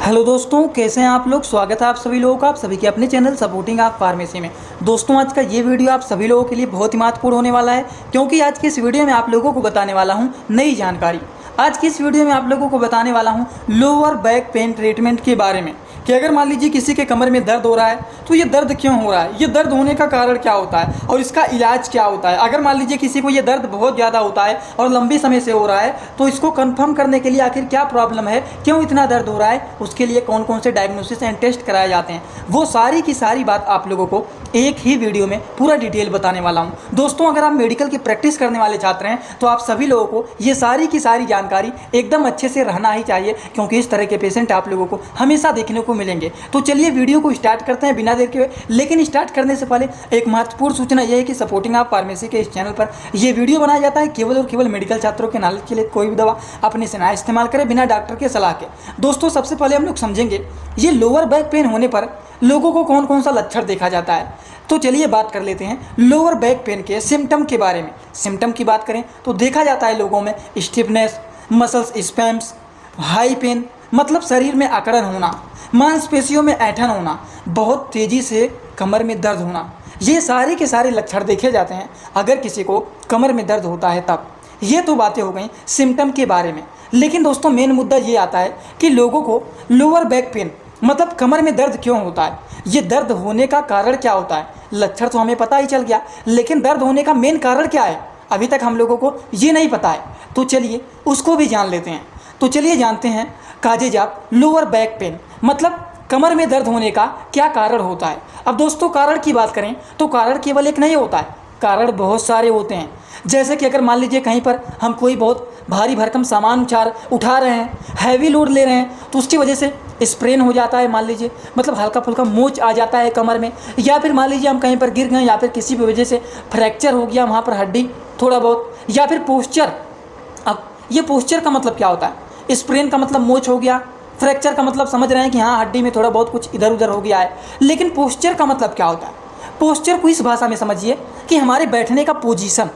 Hello दोस्तों, कैसे हैं आप लोग। स्वागत है आप सभी लोगों का, आप सभी के अपने चैनल सपोर्टिंग आप फार्मेसी में। दोस्तों, आज का ये वीडियो आप सभी लोगों के लिए बहुत ही महत्वपूर्ण होने वाला है, क्योंकि आज की इस वीडियो में आप लोगों को बताने वाला हूं नई जानकारी। आज की इस वीडियो में आप लोगों को बताने वाला हूं लोअर बैक पेन ट्रीटमेंट के बारे में, कि अगर मान लीजिए किसी के कमर में दर्द हो रहा है तो ये दर्द क्यों हो रहा है, ये दर्द होने का कारण क्या होता है और इसका इलाज क्या होता है। अगर मान लीजिए किसी को ये दर्द बहुत ज़्यादा होता है और लंबे समय से हो रहा है, तो इसको कंफर्म करने के लिए आखिर क्या प्रॉब्लम है, क्यों इतना दर्द हो रहा है, उसके लिए कौन कौन से डायग्नोसिस एंड टेस्ट कराए जाते हैं, वो सारी की सारी बात आप लोगों को एक ही वीडियो में पूरा डिटेल बताने वाला हूँ। दोस्तों, अगर आप मेडिकल की प्रैक्टिस करने वाले छात्र हैं तो आप सभी लोगों को ये सारी की सारी जानकारी एकदम अच्छे से रहना ही चाहिए, क्योंकि इस तरह के पेशेंट आप लोगों को हमेशा देखने को मिलेंगे। तो चलिए वीडियो को स्टार्ट करते हैं बिना देर के। लेकिन स्टार्ट करने से पहले एक महत्वपूर्ण सूचना यह है कि सपोर्टिंग आप फार्मेसी के इस चैनल पर यह वीडियो बनाया जाता है केवल और केवल मेडिकल छात्रों के नॉलेज के लिए। कोई भी दवा अपने से ना इस्तेमाल करें बिना डॉक्टर के सलाह के। दोस्तों, सबसे पहले हम लोग समझेंगे ये लोअर बैक पेन होने पर लोगों को कौन कौन सा लक्षण देखा जाता है। तो चलिए बात कर लेते हैं लोअर बैक पेन के सिम्टम के बारे में। सिम्टम की बात करें तो देखा जाता है लोगों में stiffness, muscles spasms, high pain मतलब शरीर में अकड़न होना, मांसपेशियों में ऐंठन होना, बहुत तेज़ी से कमर में दर्द होना, ये सारे के सारे लक्षण देखे जाते हैं अगर किसी को कमर में दर्द होता है तब। ये तो बातें हो गई सिम्टम के बारे में। लेकिन दोस्तों, मेन मुद्दा ये आता है कि लोगों को लोअर बैक पेन मतलब कमर में दर्द क्यों होता है, ये दर्द होने का कारण क्या होता है। लक्षण तो हमें पता ही चल गया, लेकिन दर्द होने का मेन कारण क्या है अभी तक हम लोगों को ये नहीं पता है। तो चलिए उसको भी जान लेते हैं। तो चलिए जानते हैं causes of lower back pain मतलब कमर में दर्द होने का क्या कारण होता है। अब दोस्तों, कारण की बात करें तो कारण केवल एक नहीं होता है, कारण बहुत सारे होते हैं। जैसे कि अगर मान लीजिए कहीं पर हम कोई बहुत भारी भरकम सामान उठा रहे हैं, हैवी लोड ले रहे हैं, तो उसकी वजह से स्प्रेन हो जाता है, मान लीजिए मतलब हल्का फुल्का मोच आ जाता है कमर में, या फिर मान लीजिए हम कहीं पर गिर गए या फिर किसी भी वजह से फ्रैक्चर हो गया वहाँ पर हड्डी थोड़ा बहुत, या फिर पोस्चर। अब ये पोस्चर का मतलब क्या होता है, स्प्रेन का मतलब मोच हो गया, फ्रैक्चर का मतलब समझ रहे हैं कि हाँ हड्डी में थोड़ा बहुत कुछ इधर उधर हो गया है। लेकिन पोस्चर का मतलब क्या होता है, पोस्चर को इस भाषा में समझिए कि हमारे बैठने का पोजीशन,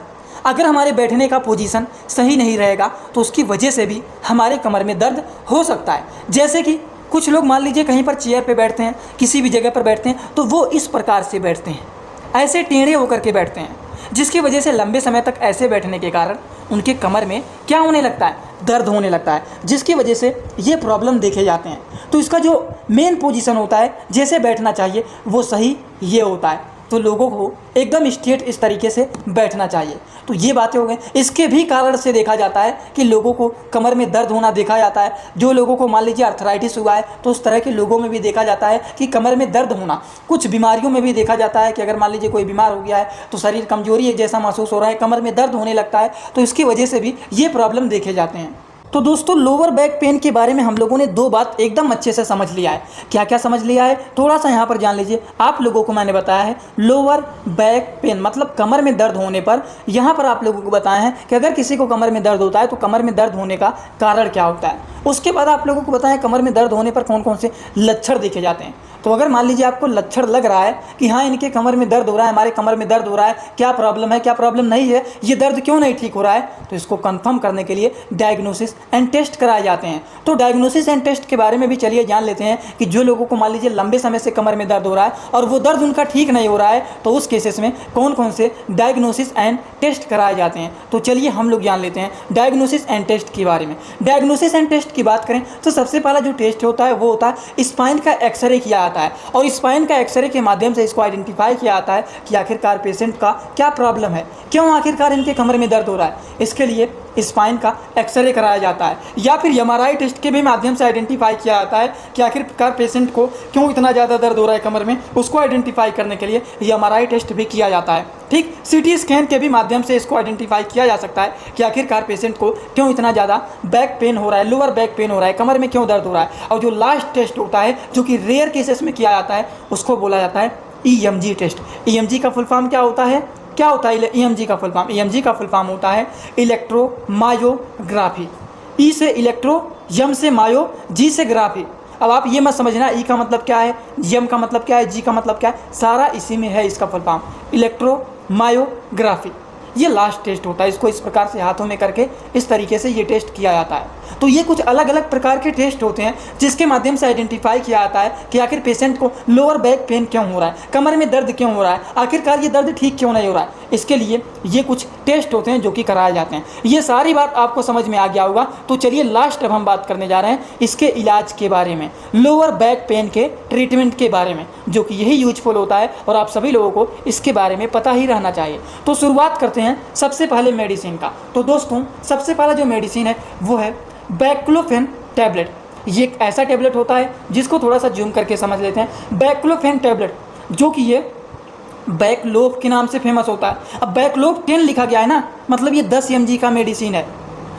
अगर हमारे बैठने का पोजीशन सही नहीं रहेगा तो उसकी वजह से भी हमारे कमर में दर्द हो सकता है। जैसे कि कुछ लोग मान लीजिए कहीं पर चेयर पे बैठते हैं, किसी भी जगह पर बैठते हैं, तो वो इस प्रकार से बैठते हैं, ऐसे टेढ़े होकर के बैठते हैं, जिसकी वजह से लंबे समय तक ऐसे बैठने के कारण उनके कमर में क्या होने लगता है, दर्द होने लगता है, जिसकी वजह से ये प्रॉब्लम देखे जाते हैं। तो इसका जो मेन पोजीशन होता है जैसे बैठना चाहिए वो सही ये होता है। तो लोगों को एकदम स्ट्रेट इस तरीके से बैठना चाहिए। तो ये बातें हो गई। इसके भी कारण से देखा जाता है कि लोगों को कमर में दर्द होना देखा जाता है। जो लोगों को मान लीजिए अर्थराइटिस हुआ है तो उस तरह के लोगों में भी देखा जाता है कि कमर में दर्द होना। कुछ बीमारियों में भी देखा जाता है कि अगर मान लीजिए कोई बीमार हो गया है तो शरीर कमजोरी जैसा महसूस हो रहा है, कमर में दर्द होने लगता है, तो इसकी वजह से भी ये प्रॉब्लम देखे जाते हैं। तो दोस्तों, लोअर बैक पेन के बारे में हम लोगों ने दो बात एकदम अच्छे से समझ लिया है। क्या क्या समझ लिया है थोड़ा सा यहाँ पर जान लीजिए। आप लोगों को मैंने बताया है लोअर बैक पेन मतलब कमर में दर्द होने पर, यहाँ पर आप लोगों को बताया है कि अगर किसी को कमर में दर्द होता है तो कमर में दर्द होने का कारण क्या होता है। उसके बाद आप लोगों को बताया कमर में दर्द होने पर कौन कौन से लक्षण देखे जाते हैं। तो अगर मान लीजिए आपको लक्षण लग रहा है कि हाँ इनके कमर में दर्द हो रहा है, हमारे कमर में दर्द हो रहा है, क्या प्रॉब्लम है क्या प्रॉब्लम नहीं है, ये दर्द क्यों नहीं ठीक हो रहा है, तो इसको कंफर्म करने के लिए डायग्नोसिस एंड टेस्ट कराए जाते हैं। तो डायग्नोसिस एंड टेस्ट के बारे में भी चलिए जान लेते हैं कि जो लोगों को मान लीजिए लंबे समय से कमर में दर्द हो रहा है और वो दर्द उनका ठीक नहीं हो रहा है, तो उस केसेस में कौन कौन से डायग्नोसिस एंड टेस्ट कराए जाते हैं। तो चलिए हम लोग जान लेते हैं डायग्नोसिस एंड टेस्ट के बारे में। डायग्नोसिस एंड टेस्ट की बात करें तो सबसे पहला जो टेस्ट होता है वो होता है स्पाइन का एक्सरे किया जाता है, और स्पाइन का एक्सरे के माध्यम से इसको आइडेंटिफाई किया जाता है कि आखिरकार पेशेंट का क्या प्रॉब्लम है, क्यों आखिरकार इनके कमर में दर्द हो रहा है। इसके लिए स्पाइन का एक्सरे कराया जाता है, या फिर एमआरआई टेस्ट के भी माध्यम से आइडेंटिफाई किया जाता है कि आखिरकार पेशेंट को क्यों इतना ज़्यादा दर्द हो रहा है कमर में। उसको आइडेंटिफाई करने के लिए एमआरआई टेस्ट भी किया जाता है। ठीक, सीटी स्कैन के भी माध्यम से इसको आइडेंटिफाई किया जा सकता है कि आखिरकार पेशेंट को क्यों इतना ज़्यादा बैक पेन हो रहा है, लोअर बैक पेन हो रहा है, कमर में क्यों दर्द हो रहा है। और जो लास्ट टेस्ट होता है जो कि रेयर केसेस में किया जाता है उसको बोला जाता है ईएमजी टेस्ट। ईएमजी का फुल फॉर्म क्या होता है, ईएमजी का फुल फॉर्म, ईएमजी का फुल फॉर्म होता है इलेक्ट्रोमायोग्राफी। ई से इलेक्ट्रो, एम से मायो, जी से ग्राफी। अब आप ये मत समझना ई का मतलब क्या है, एम का मतलब क्या है, जी का मतलब क्या है, सारा इसी में है इसका फुल फॉर्म इलेक्ट्रोमायोग्राफी। ये लास्ट टेस्ट होता है। इसको इस प्रकार से हाथों में करके इस तरीके से ये टेस्ट किया जाता है। तो ये कुछ अलग अलग प्रकार के टेस्ट होते हैं जिसके माध्यम से आइडेंटिफाई किया जाता है कि आखिर पेशेंट को लोअर बैक पेन क्यों हो रहा है, कमर में दर्द क्यों हो रहा है, आखिरकार ये दर्द ठीक क्यों नहीं हो रहा है। इसके लिए ये कुछ टेस्ट होते हैं जो कि कराए जाते हैं। ये सारी बात आपको समझ में आ गया होगा। तो चलिए लास्ट अब हम बात करने जा रहे हैं इसके इलाज के बारे में, लोअर बैक पेन के ट्रीटमेंट के बारे में, जो कि यही यूजफुल होता है और आप सभी लोगों को इसके बारे में पता ही रहना चाहिए। तो शुरुआत करते हैं सबसे पहले मेडिसिन का। तो दोस्तों सबसे पहला जो मेडिसिन है वो है बैक्लोफेन टैबलेट। ये एक ऐसा टैबलेट होता है जिसको थोड़ा सा जूम करके समझ लेते हैं। बैक्लोफेन टैबलेट जो कि ये बैकलोफ के नाम से फेमस होता है। अब बैकलोफ 10 लिखा गया है ना, मतलब ये 10 mg का मेडिसिन है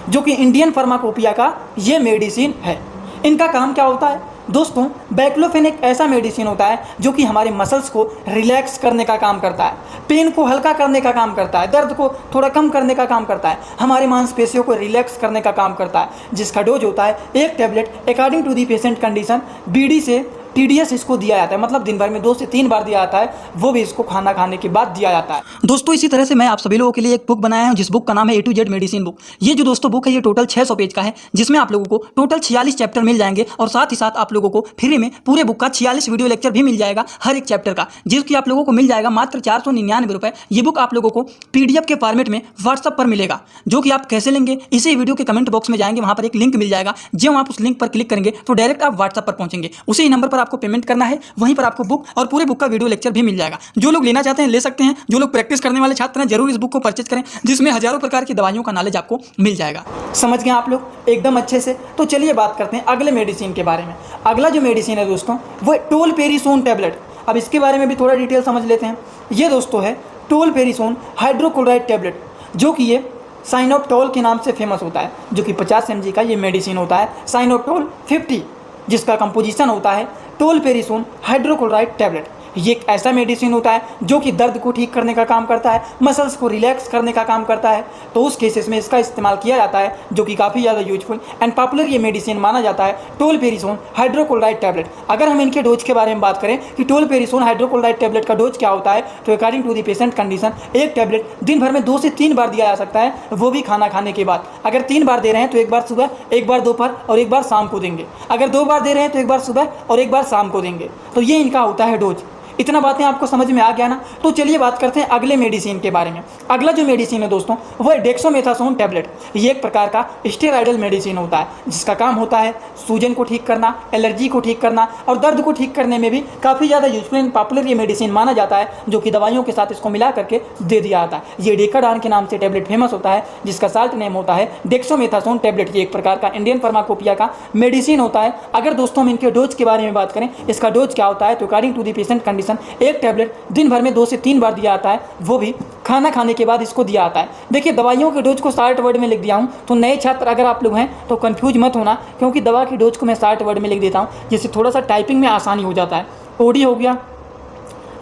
जो कि इंडियन फार्माकोपिया का ये मेडिसिन है। इनका काम क्या होता है दोस्तों? बैक्लोफेन एक ऐसा मेडिसिन होता है जो कि हमारे मसल्स को रिलैक्स करने का काम करता है, पेन को हल्का करने का काम करता है, दर्द को थोड़ा कम करने का काम करता है, हमारे मांसपेशियों को रिलैक्स करने का काम करता है। जिसका डोज होता है एक tablet according to the patient condition. BD से TDS इसको दिया जाता है, मतलब दिन भर में 2 से 3 बार दिया जाता है, वो भी इसको खाना खाने के बाद दिया जाता है। दोस्तों इसी तरह से मैं आप सभी लोगों के लिए एक बुक बनाया हूं जिस बुक का नाम है A to Z medicine book. ये जो दोस्तों बुक है ये टोटल 600 पेज का है, जिसमें आप लोगों को टोटल 46 चैप्टर मिल जाएंगे और साथ ही साथ आप लोगों को फ्री में पूरे बुक का 46 वीडियो लेक्चर भी मिल जाएगा हर एक चैप्टर का, जिसकी आप लोगों को मिल जाएगा मात्र 499 रुपये। ये बुक आप लोगों को PDF के फॉर्मेट में व्हाट्सअप पर मिलेगा, जो कि आप कैसे लेंगे इसी वीडियो के कमेंट बॉक्स में जाएंगे, वहाँ पर एक लिंक मिल जाएगा। जब आप उस लिंक पर क्लिक करेंगे तो डायरेक्ट आप व्हाट्सअप पर पहुंचेंगे, उसी नंबर पर आपको पेमेंट करना है, वहीं पर आपको बुक और पूरे बुक का वीडियो लेक्चर भी मिल जाएगा। जो लोग लेना चाहते हैं ले सकते हैं, जो लोग प्रैक्टिस करने वाले छात्र हैं जरूर इस बुक को परचेज करें, जिसमें हजारों प्रकार की दवाइयों का नॉलेज आपको मिल जाएगा। समझ गए आप लोग एकदम अच्छे से? तो चलिए बात करते हैं अगले मेडिसिन के बारे में। अगला जो मेडिसिन है दोस्तों वो है टोलपेरिसोन टैबलेट। अब इसके बारे में भी थोड़ा डिटेल समझ लेते हैं। ये दोस्तों है टोलपेरिसोन हाइड्रोक्लोराइड टैबलेट, जो कि ये साइनोप्टोल के नाम से फेमस होता है, जो कि 50 mg का ये मेडिसिन होता है। साइनोप्टोल 50, जिसका कंपोजिशन होता है टोलपेरिसोन हाइड्रोक्लोराइड टैबलेट। ये एक ऐसा मेडिसिन होता है जो कि दर्द को ठीक करने का काम करता है, मसल्स को रिलैक्स करने का काम करता है। तो उस केसेस में इसका इस्तेमाल किया जाता है, जो कि काफ़ी ज़्यादा यूजफुल एंड पॉपुलर ये मेडिसिन माना जाता है, टोलपेरिसोन हाइड्रोक्लोराइड टैबलेट। अगर हम इनके डोज के बारे में बात करें कि टोलपेरिसोन हाइड्रोक्लोराइड टैबलेट का डोज क्या होता है, तो according to the patient condition एक टैबलेट दिन भर में 2 से 3 बार दिया जा सकता है, वो भी खाना खाने के बाद। अगर 3 बार दे रहे हैं तो एक बार सुबह, एक बार दोपहर और एक बार शाम को देंगे। अगर 2 बार दे रहे हैं तो एक बार सुबह और एक बार शाम को देंगे। तो ये इनका होता है डोज। इतना बातें आपको समझ में आ गया ना? तो चलिए बात करते हैं अगले मेडिसिन के बारे में। अगला जो मेडिसिन है दोस्तों वो है डेक्सामेथासोन टैबलेट। ये एक प्रकार का स्टेरॉयडल मेडिसिन होता है, जिसका काम होता है सूजन को ठीक करना, एलर्जी को ठीक करना और दर्द को ठीक करने में भी काफ़ी ज़्यादा यूजफुल एंड पॉपुलर ये मेडिसिन माना जाता है, जो कि दवाइयों के साथ इसको मिला करके दे दिया जाता है। ये डेकाडान के नाम से टैबलेट फेमस होता है, जिसका साल्ट नेम होता है डेक्सामेथासोन टैबलेट। ये एक प्रकार का इंडियन फार्माकोपिया का मेडिसिन होता है। अगर दोस्तों हम इनके डोज के बारे में बात करें, इसका डोज क्या होता है, तो according to the patient condition एक टैबलेट दिन भर में 2 से 3 बार दिया जाता है, वो भी खाना खाने के बाद इसको दिया जाता है। देखिए दवाइयों के डोज को 60 वर्ड में लिख दिया हूँ, तो नए छात्र अगर आप लोग हैं तो कंफ्यूज मत होना, क्योंकि दवा की डोज को मैं 60 वर्ड में लिख देता हूँ, जिससे थोड़ा सा टाइपिंग में आसानी हो जाता है। OD हो गया,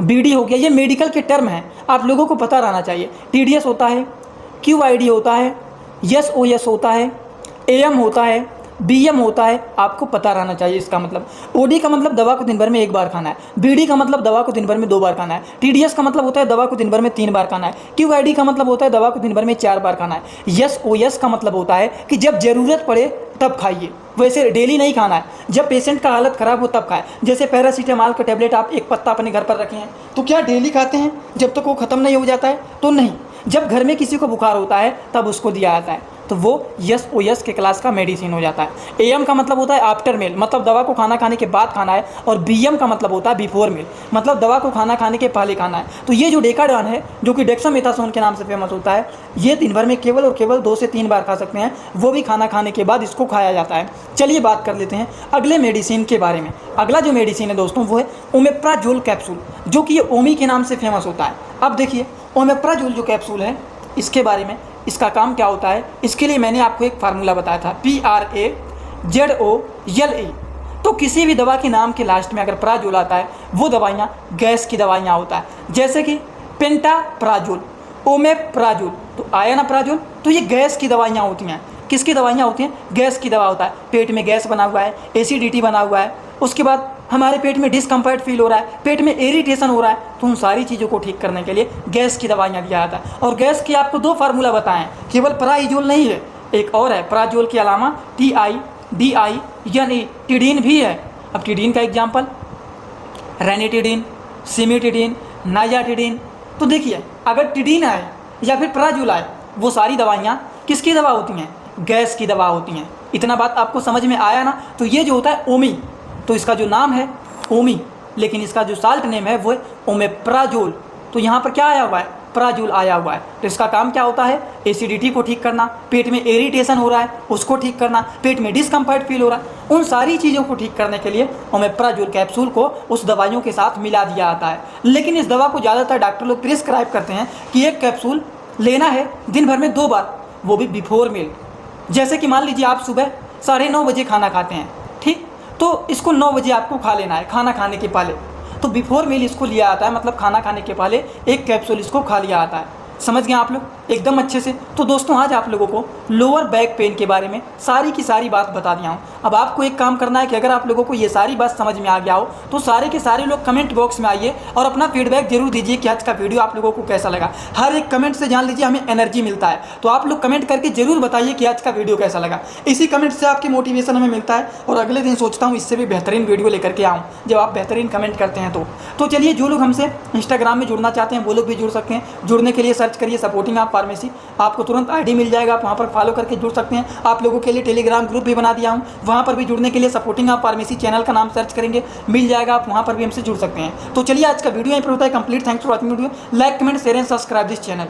BD हो गया, ये मेडिकल के टर्म हैं, आप लोगों को पता रहना चाहिए। TDS होता है, QID होता है, SOS होता है, AM होता है, BM होता है, आपको पता रहना चाहिए इसका मतलब। OD का मतलब दवा को दिन भर में 1 बार खाना है, BD का मतलब दवा को दिन भर में 2 बार खाना है, TDS का मतलब होता है दवा को दिन भर में 3 बार खाना है, QID का मतलब होता है दवा को दिन भर में 4 बार खाना है, SOS का मतलब होता है कि जब ज़रूरत पड़े तब खाइए, वैसे डेली नहीं खाना है, जब पेशेंट का हालत ख़राब हो तब खाए। जैसे पैरासीटामॉल का टैबलेट आप एक पत्ता अपने घर पर रखे हैं, तो क्या डेली खाते हैं जब तक वो ख़त्म नहीं हो जाता है? तो नहीं, जब घर में किसी को बुखार होता है तब उसको दिया जाता है, तो वो SOS के क्लास का मेडिसिन हो जाता है। AM का मतलब होता है आफ्टर मील, मतलब दवा को खाना खाने के बाद खाना है, और BM का मतलब होता है बिफोर मील, मतलब दवा को खाना खाने के पहले खाना है। तो ये जो डेकाडान है, जो कि डेक्सामेथासोन के नाम से फेमस होता है, ये दिन भर में केवल और केवल 2 से 3 बार खा सकते हैं, वो भी खाना खाने के बाद इसको खाया जाता है। चलिए बात कर लेते हैं अगले मेडिसिन के बारे में। अगला जो मेडिसिन है दोस्तों वो है ओमेप्राजोल कैप्सूल, जो कि ये ओमी के नाम से फेमस होता है। अब देखिए ओमेप्राजोल जो कैप्सूल है, इसके बारे में, इसका काम क्या होता है, इसके लिए मैंने आपको एक फार्मूला बताया था, PRAZOLE। तो किसी भी दवा के नाम के लास्ट में अगर प्राजोल आता है, वो दवाइयाँ गैस की दवाइयाँ होता है। जैसे कि पेंटाप्राजोल, ओमेप्राजोल, तो आया ना प्राजोल, तो ये गैस की दवाइयाँ होती हैं। किसकी दवाइयाँ होती हैं? गैस की दवा होता है। पेट में गैस बना हुआ है, एसिडिटी बना हुआ है, उसके बाद हमारे पेट में डिस्कम्फर्ट फील हो रहा है, पेट में इरिटेशन हो रहा है, तो उन सारी चीज़ों को ठीक करने के लिए गैस की दवाइयाँ दिया जाता है। और गैस की आपको 2 फार्मूला बताएं, केवल प्राइजोल नहीं है, एक और है प्राजोल के अलावा TIDINE, टिडीन भी है। अब टिडीन का एग्जाम्पल रेनिटिडीन, सिमिटिडीन, नाइजाटिडीन। तो देखिए अगर टिडीन आए या फिर प्राजोल आए, वो सारी दवाइयाँ किसकी दवा होती हैं? गैस की दवा होती हैं। इतना बात आपको समझ में आया ना। तो ये जो होता है ओमी, तो इसका जो नाम है ओमी, लेकिन इसका जो साल्ट नेम है वो है ओमेप्राजोल। तो यहाँ पर क्या आया हुआ है? प्राजोल आया हुआ है। तो इसका काम क्या होता है? एसिडिटी को ठीक करना, पेट में इरिटेशन हो रहा है उसको ठीक करना, पेट में डिस्कम्फर्ट फील हो रहा है, उन सारी चीज़ों को ठीक करने के लिए ओमेप्राजोल कैप्सूल को उस दवाइयों के साथ मिला दिया जाता है। लेकिन इस दवा को ज़्यादातर डॉक्टर लोग प्रिस्क्राइब करते हैं कि एक कैप्सूल लेना है दिन भर में 2 बार, वो भी बिफोर मील। जैसे कि मान लीजिए आप सुबह 9:30 बजे खाना खाते हैं, ठीक, तो इसको 9 बजे आपको खा लेना है खाना खाने के पहले। तो बिफोर मील इसको लिया आता है, मतलब खाना खाने के पहले एक कैप्सूल इसको खा लिया आता है। समझ गए आप लोग एकदम अच्छे से। तो दोस्तों आज आप लोगों को लोअर बैक पेन के बारे में सारी की सारी बात बता दिया हूँ। अब आपको एक काम करना है कि अगर आप लोगों को ये सारी बात समझ में आ गया हो तो सारे के सारे लोग कमेंट बॉक्स में आइए और अपना फीडबैक जरूर दीजिए कि आज का वीडियो आप लोगों को कैसा लगा। हर एक कमेंट से जान लीजिए हमें एनर्जी मिलता है। तो आप लोग कमेंट करके जरूर बताइए कि आज का वीडियो कैसा लगा। इसी कमेंट से आपकी मोटिवेशन हमें मिलता है और अगले दिन सोचता हूँ इससे भी बेहतरीन वीडियो लेकर के आऊँ जब आप बेहतरीन कमेंट करते हैं। तो चलिए जो लोग हमसे इंस्टाग्राम में जुड़ना चाहते हैं वो लोग भी जुड़ सकते हैं। जुड़ने के लिए सर्च करिए सपोर्टिंग आप फार्मेसी, आपको तुरंत आईडी मिल जाएगा, आप वहाँ पर फॉलो करके जुड़ सकते हैं। आप लोगों के लिए टेलीग्राम ग्रुप भी बना दिया हूँ, वहाँ पर भी जुड़ने के लिए सपोर्टिंग आप फार्मेसी चैनल का नाम सर्च करेंगे मिल जाएगा, आप वहाँ पर भी हमसे जुड़ सकते हैं। तो चलिए आज का वीडियो यहीं पर होता है complete. Thanks for watching video. Like comment share and subscribe this channel.